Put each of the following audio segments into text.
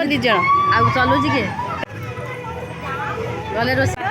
ଦି ଜଣ ଆଉ ଚଲଉଛି କିଏ ଗଲେ ରୋଷେଇ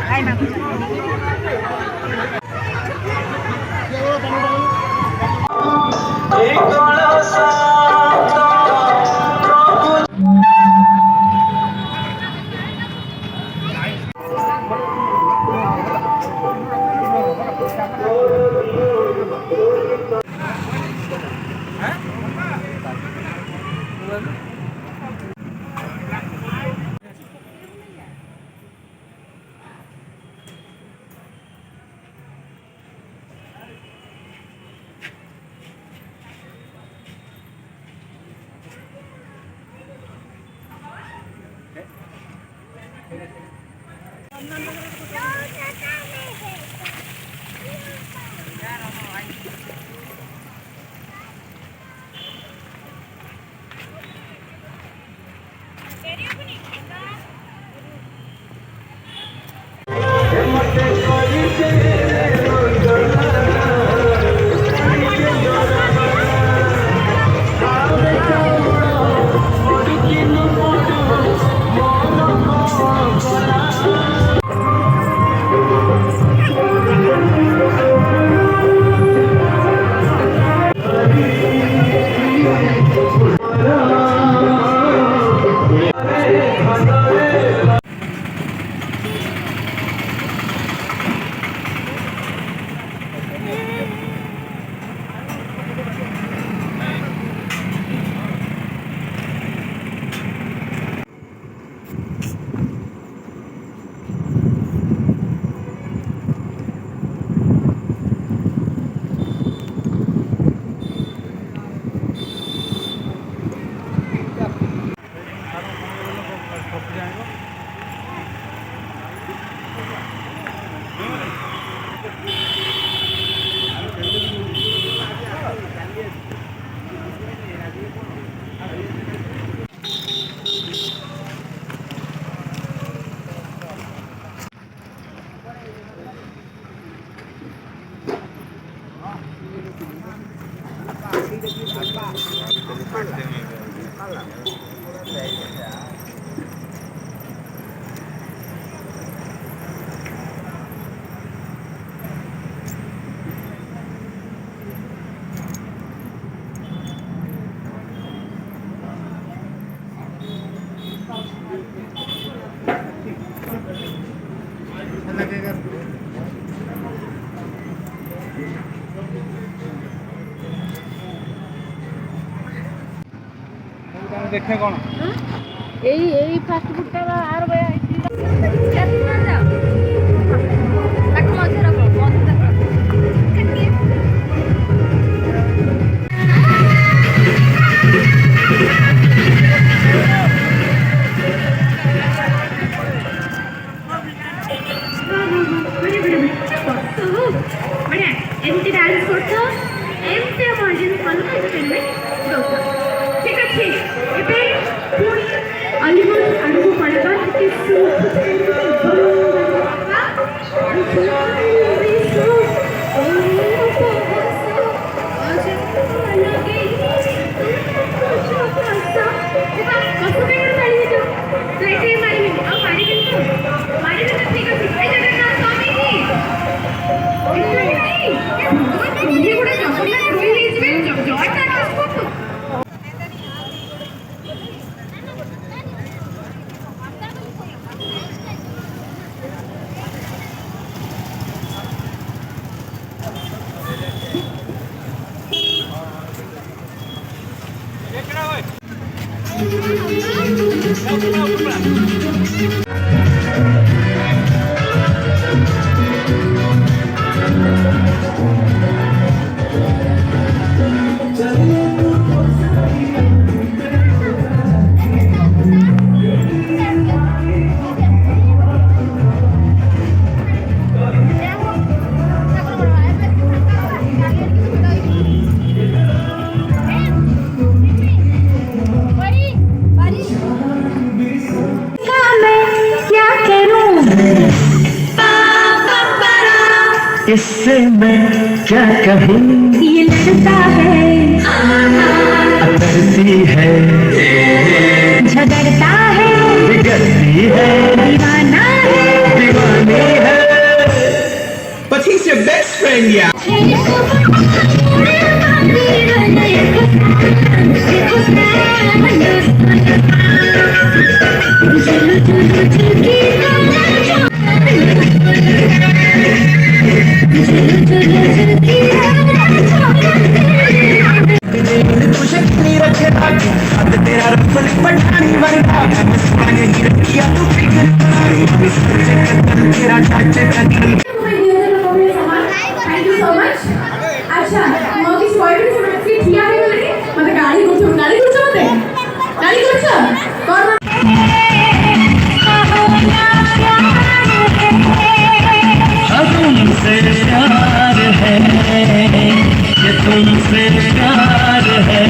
देखे कौन यही फास्ट फूड टा आर बया ताको मजे रखो मजे बढ़िया एमती डांस करछो एमती मर्जिन फन एंटरटेनमेंट दो ठीक अछि एबे पुनी अलिमोट आडू पड़ेगा कि इससे मैं क्या कहूँ, ये लड़ता है अतरती है, झगड़ता है बिगड़ती है, दीवाना है दीवानी है। But he's your best friend, yeah. तेरा रफल पठानी वर्गा मुस्काने की रखिया तू फिक्र तेरा चाचे का थैंक यू सो मच अच्छा मग इस पॉइंट से मैं फिर ठिया है बोले मतलब गाड़ी करछो कौन तुमसे प्यार है, ये तुमसे प्यार है।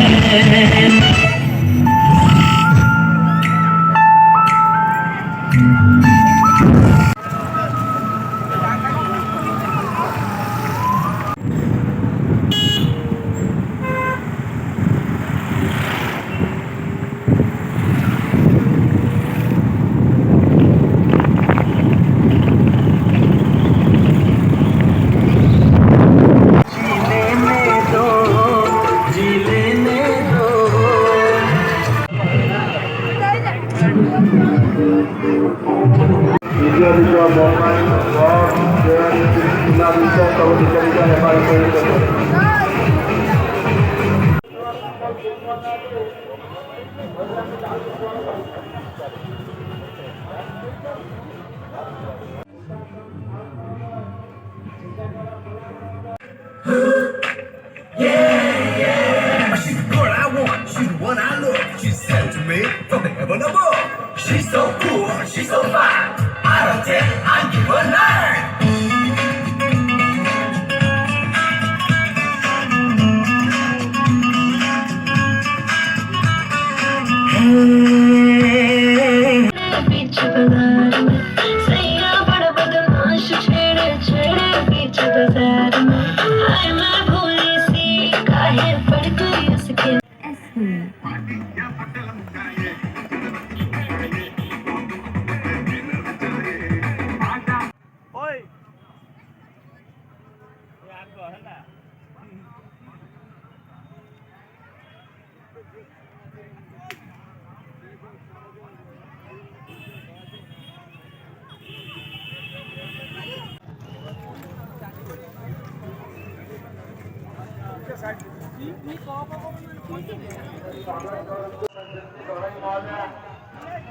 She's the girl I want, she's the one I love. She sent to me from the heaven above. She's so cool, she's so fine. Out of 10, I give her 9. बीच बाजार में सैया बड़ा बदमाश छेड़े छेड़े बीच बाजार में हाय मैं भोली सी काहे पड़ गई उसके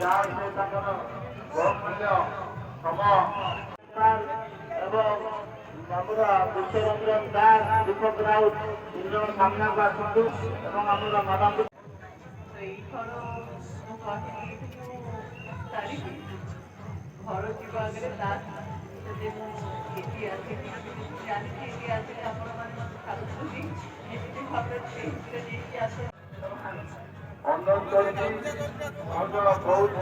ଯାହାର ସେ ତାଙ୍କର ବହୁମୂଲ୍ୟ ସମ ଏବଂ ଆମର ବିଶ୍ୱରଞ୍ଜନ ଦାସ ଦୀପକ ରାଉତ ତିନି ଜଣ ସାମ୍ନାକୁ ଆସନ୍ତୁ ଏବଂ ଆମର ମ୍ୟାଡାମ ଏଇଥର ମୁଁ କହିଲି ସାରିକି ଘର ଯିବା ଆଗରେ ଦାସ ଯଦି ମୁଁ ଏଠି ଆସିବି ଜାଣିଛି ଏଠି ଆସିଲେ ଆପଣମାନେ ମୋତେ ଖାଉଛନ୍ତି ଏମିତି ଭାବରେ ଟେଷ୍ଟରେ ନେଇକି ଆସେ ଅନୁରୋଧ କରିକି ବହୁତ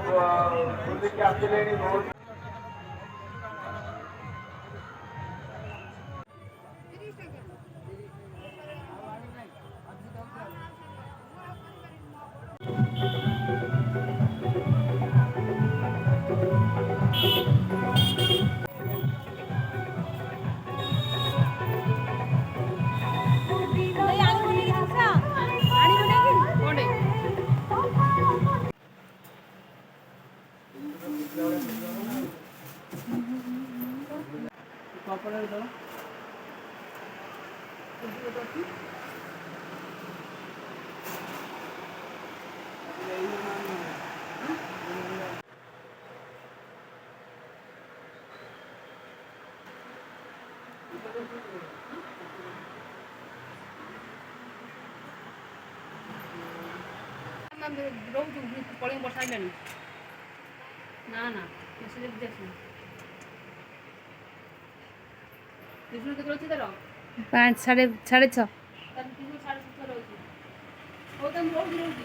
ବୁଲିକି ଆସିଲେଣି ବହୁତ ରହୁଛୁ ପଳେଇ ବର୍ଷା ହେଲାଣି ନା ନା ମେସେଜ ଦେଖୁନ ଟିଉସନ କେତେ ଅଛି ତାର 5 ସାଢ଼େ 6:30 ତାର ଟିଉସନ 6:30 ରହୁଛି ହଉ ତାହେଲେ ରହୁଛି